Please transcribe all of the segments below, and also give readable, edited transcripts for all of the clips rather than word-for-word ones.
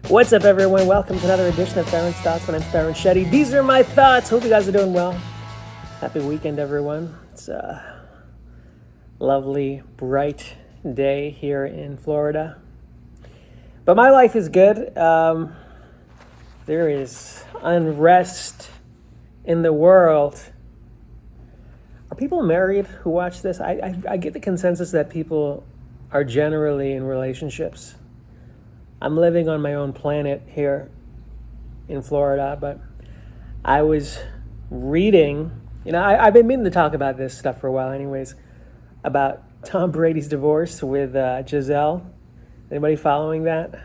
What's up, everyone? Welcome to another edition of Tarun's Thoughts. My name's Tarun Shetty. These are my thoughts. Hope you guys are doing well. Happy weekend, everyone. It's a lovely, bright day here in Florida. But my life is good. There is unrest in the world. Are people married who watch this? I get the consensus that people are generally in relationships. I'm living on my own planet here in Florida, but I was reading, I've been meaning to talk about this stuff for a while anyways, about Tom Brady's divorce with Giselle. Anybody following that?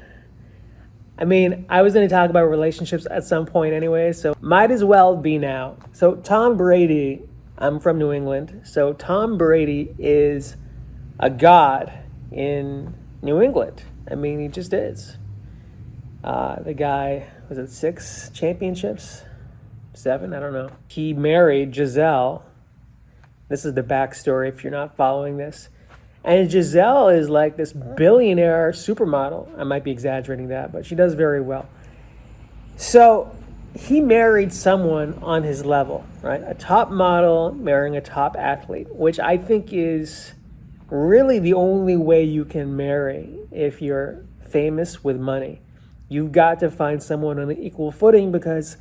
I mean, I was going to talk about relationships at some point anyway, so might as well be now. So Tom Brady, I'm from New England, so Tom Brady is a god in New England. I mean, he just is. The guy, was it 6 championships? 7? I don't know. He married Giselle. This is the backstory if you're not following this. And Giselle is like this billionaire supermodel. I might be exaggerating that, but she does very well. So he married someone on his level, right? A top model marrying a top athlete, which I think is really the only way you can marry if you're famous with money. You've got to find someone on an equal footing because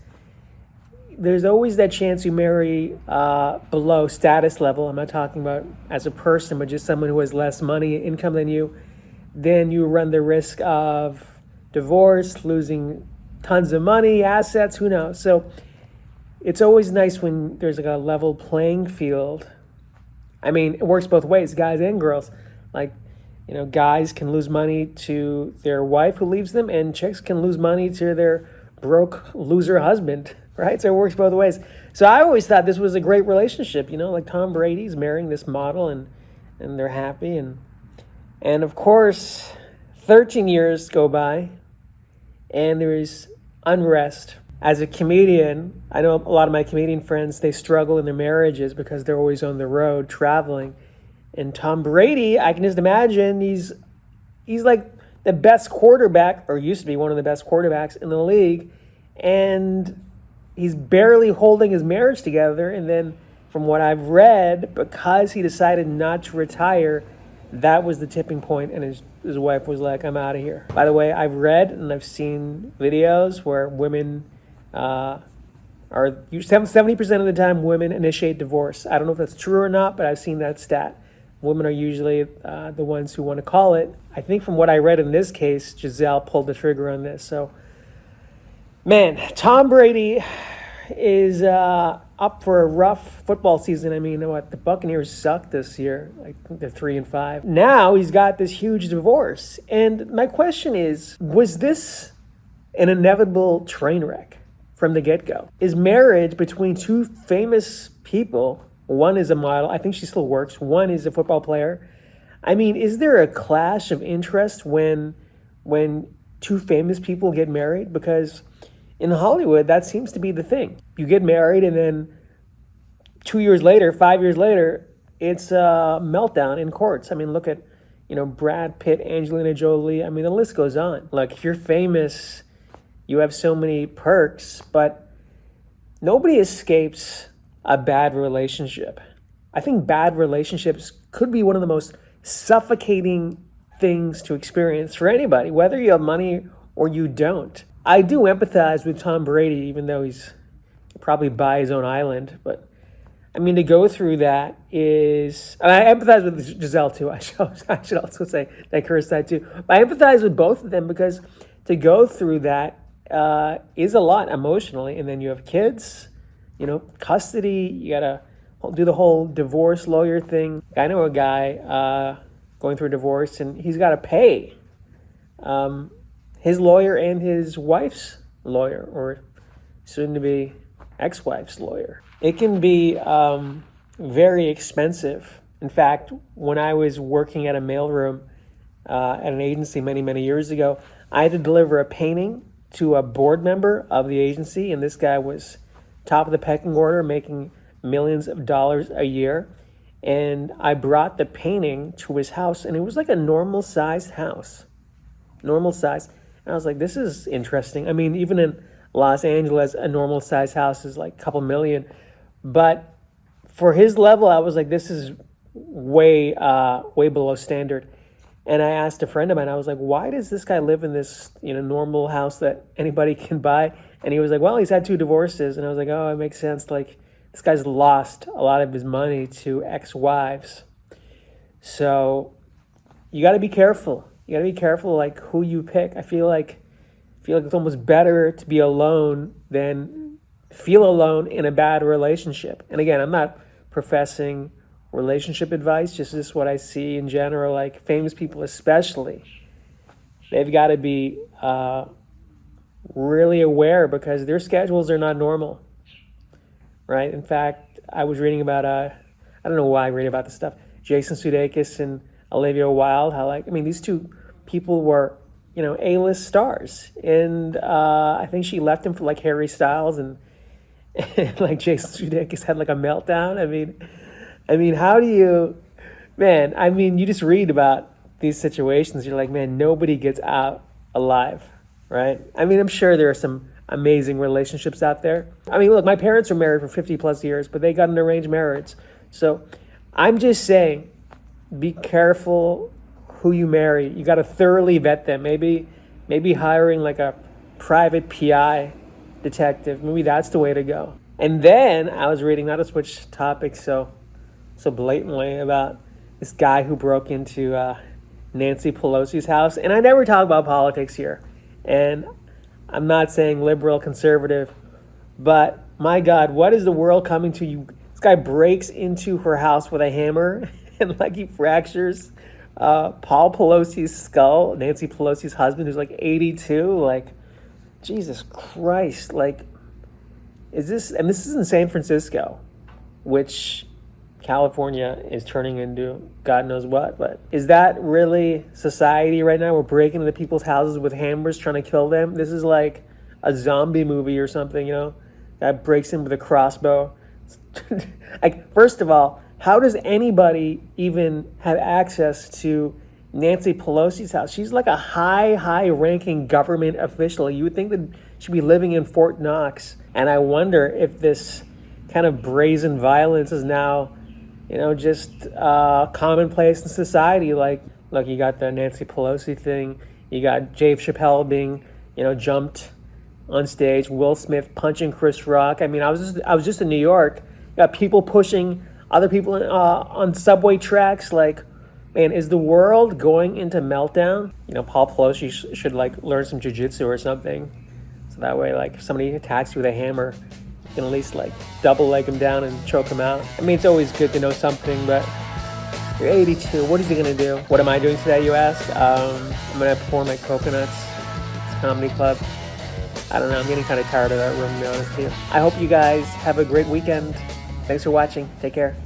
there's always that chance you marry below status level. I'm not talking about as a person, but just someone who has less money, income than you. Then you run the risk of divorce, losing tons of money, assets, who knows? So it's always nice when there's like a level playing field. I mean, it works both ways, guys and girls. Like, guys can lose money to their wife who leaves them, and chicks can lose money to their broke loser husband, right? So it works both ways. So I always thought this was a great relationship, like Tom Brady's marrying this model and they're happy. And of course, 13 years go by and there is unrest. As a comedian, I know a lot of my comedian friends, they struggle in their marriages because they're always on the road traveling. And Tom Brady, I can just imagine he's like the best quarterback, or used to be one of the best quarterbacks in the league. And he's barely holding his marriage together. And then from what I've read, because he decided not to retire, that was the tipping point, and his wife was like, I'm out of here. By the way, I've read and I've seen videos where women are 70% of the time women initiate divorce. I don't know if that's true or not, but I've seen that stat. Women are usually the ones who want to call it. I think from what I read in this case, Giselle pulled the trigger on this. So, man, Tom Brady is up for a rough football season. I mean, the Buccaneers sucked this year. I think they're 3-5. Now he's got this huge divorce. And my question is, was this an inevitable train wreck from the get-go? Is marriage between two famous people, one is a model, I think she still works, one is a football player. I mean, is there a clash of interest when two famous people get married? Because in Hollywood, that seems to be the thing. You get married and then 2 years later, 5 years later, it's a meltdown in courts. I mean, look at, Brad Pitt, Angelina Jolie. I mean, the list goes on. Like, if you're famous, you have so many perks, but nobody escapes a bad relationship. I think bad relationships could be one of the most suffocating things to experience for anybody, whether you have money or you don't. I do empathize with Tom Brady, even though he's probably by his own island. But, I mean, to go through that is... And I empathize with Giselle, too. I should also say that curse that, too. But I empathize with both of them because to go through that is a lot emotionally. And then you have kids, custody. You got to do the whole divorce lawyer thing. I know a guy going through a divorce, and he's got to pay his lawyer and his wife's lawyer, or soon-to-be ex-wife's lawyer. It can be very expensive. In fact, when I was working at a mailroom at an agency many, many years ago, I had to deliver a painting to a board member of the agency, and this guy was top of the pecking order, making millions of dollars a year. And I brought the painting to his house, and it was like a normal-sized house. Normal size. And I was like, this is interesting. I mean, even in Los Angeles, a normal size house is like a couple million. But for his level, I was like, this is way below standard. And I asked a friend of mine, I was like, why does this guy live in this, normal house that anybody can buy? And he was like, well, he's had 2 divorces. And I was like, oh, it makes sense. Like, this guy's lost a lot of his money to ex-wives. So you got to be careful. You got to be careful, like, who you pick. I feel like it's almost better to be alone than feel alone in a bad relationship. And again, I'm not professing relationship advice, just this is what I see in general, like famous people especially. They've got to be really aware because their schedules are not normal, right? In fact, I was reading about, I don't know why I read about this stuff, Jason Sudeikis and Olivia Wilde, how these 2 people were, A-list stars. And I think she left him for like Harry Styles and like Jason Sudeikis had like a meltdown. I mean, how do you, you just read about these situations. You're like, man, nobody gets out alive, right? I'm sure there are some amazing relationships out there. Look, my parents were married for 50 plus years, but they got an arranged marriage. So I'm just saying, be careful who you marry. You got to thoroughly vet them. Maybe hiring like a private PI detective. Maybe that's the way to go. And then I was reading, not to switch topics so blatantly, about this guy who broke into Nancy Pelosi's house. And I never talk about politics here. And I'm not saying liberal, conservative, but my God, what is the world coming to? This guy breaks into her house with a hammer and like he fractures Paul Pelosi's skull, Nancy Pelosi's husband, who's like 82. Like, Jesus Christ. Like, this is in San Francisco, which California is turning into God knows what. But is that really society right now? We're breaking into people's houses with hammers trying to kill them. This is like a zombie movie or something, that breaks in with a crossbow. Like, first of all, how does anybody even have access to Nancy Pelosi's house? She's like a high-ranking government official. You would think that she'd be living in Fort Knox. And I wonder if this kind of brazen violence is now, just commonplace in society. Like, look, you got the Nancy Pelosi thing. You got Dave Chappelle being, jumped on stage. Will Smith punching Chris Rock. I was just in New York. You got people pushing other people on subway tracks. Like, man, is the world going into meltdown? Paul Pelosi should like learn some jiu-jitsu or something. So that way, like, if somebody attacks you with a hammer, you can at least like double leg him down and choke him out. It's always good to know something, but you're 82. What is he gonna do? What am I doing today, you ask? I'm gonna perform at Coconuts. It's a comedy club. I don't know, I'm getting kind of tired of that room, to be honest with you. I hope you guys have a great weekend. Thanks for watching. Take care.